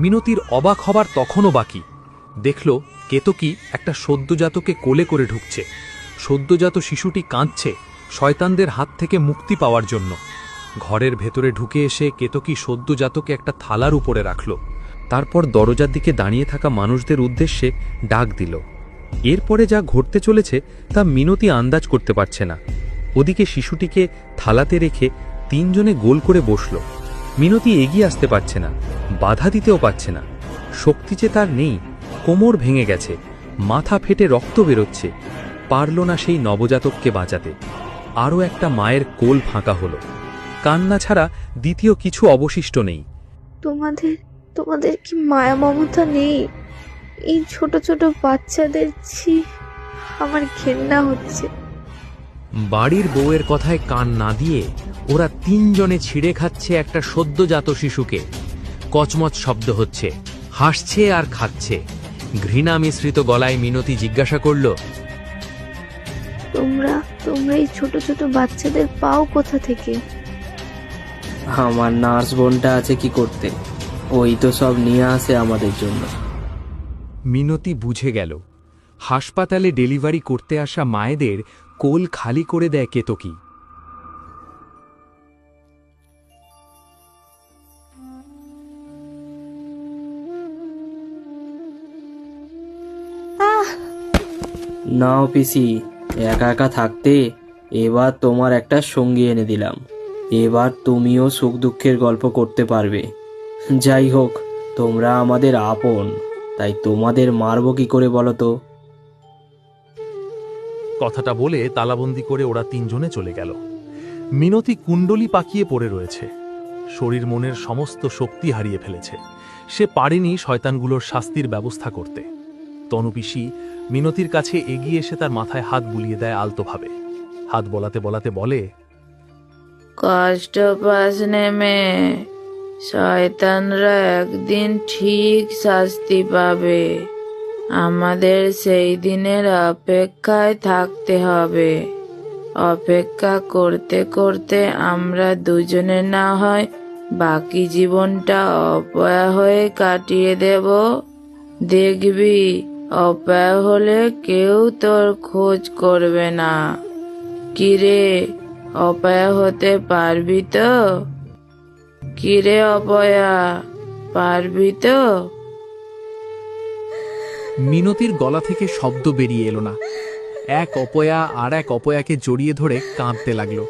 মিনতির অবাক হবার তখনও বাকি। দেখল কেতকী একটা সদ্যজাতকে কোলে করে ঢুকছে। সদ্যজাত শিশুটি কাঁদছে শয়তানদের হাত থেকে মুক্তি পাওয়ার জন্য। ঘরের ভেতরে ঢুকে এসে কেতকী সদ্যজাতকে একটা থালার উপরে রাখল। তারপর দরজার দিকে দাঁড়িয়ে থাকা মানুষদের উদ্দেশ্যে ডাক দিল। এরপরে যা ঘটতে চলেছে তা মিনতি আন্দাজ করতে পারছে না। ওদিকে শিশুটিকে থালাতে রেখে তিনজনে গোল করে বসল। মিনতি এগিয়ে আসতে পারছে না, বাধা দিতেও পারছে না। শক্তি যে তার নেই, কোমর ভেঙে গেছে, মাথা ফেটে রক্ত বেরোচ্ছে। পারল না সেই নবজাতককে বাঁচাতে। আরও একটা মায়ের কোল ফাঁকা হলো। কান্না ছাড়া দ্বিতীয় কিছু অবশিষ্ট নেই। তোমাদের কি মায়া মমতা নেই? এই ছোট ছোট বাচ্চাদের আমার ঘেন্না হচ্ছে। বাড়ির বউয়ের কথায় কান না দিয়ে ওরা তিনজনে ছিঁড়ে খাচ্ছে একটা সদ্যজাত শিশুকে। কচমচ শব্দ হচ্ছে, হাসছে আর খাচ্ছে। ঘৃণা মিশ্রিত গলায় মিনতি জিজ্ঞাসা করল, তোমরা এই ছোট ছোট বাচ্চাদের পাও কোথা থেকে? আমার নার্স বোনটা আছে কি করতে, ওই তো সব নিয়ে আসে আমাদের জন্য। মিনতি বুঝে গেল হাসপাতালে ডেলিভারি করতে আসা মায়েদের কোল খালি করে দেয় কেতকী। নাও পিসি, একা একা থাকতে এবার তোমার একটা সঙ্গী এনে দিলাম। এবার তুমিও সুখ দুঃখের গল্প করতে পারবে। যাই হোক, তোমরা আমাদের আপন, তাই তোমাদের মারব কি করে বলো তো? কথাটা বলে তালাবন্দি করে ওরা তিনজনে চলে গেল। মিনতি কুণ্ডলি পাকিয়ে পড়ে রয়েছে। শরীর মনের সমস্ত শক্তি হারিয়ে ফেলেছে। সে পারেনি শয়তানগুলোর শাস্তির ব্যবস্থা করতে। তনুপিসি মিনতির কাছে এগিয়ে এসে তার মাথায় হাত বুলিয়ে দেয় আলতোভাবে। হাত বলাতে বলাতে বলে, কষ্ট পাস নেমে, শয়তানরা একদিন ঠিক শাস্তি পাবে। আমাদের সেই দিনের অপেক্ষায় থাকতে হবে। অপেক্ষা করতে করতে আমরা দুজনে না হয় বাকি জীবনটা অপয়া হয়ে কাটিয়ে দেব। দেখবি, অপয়া হলে কেউ তোর খোঁজ করবে না। কিরে, অপয়া হতে পারবি তো? কিরে অপয়া, পারবি তো? মিনতির গলা থেকে শব্দ বেরিয়ে এলো না। এক অপয়া আর এক অপয়াকে জড়িয়ে ধরে কাঁদতে লাগলো।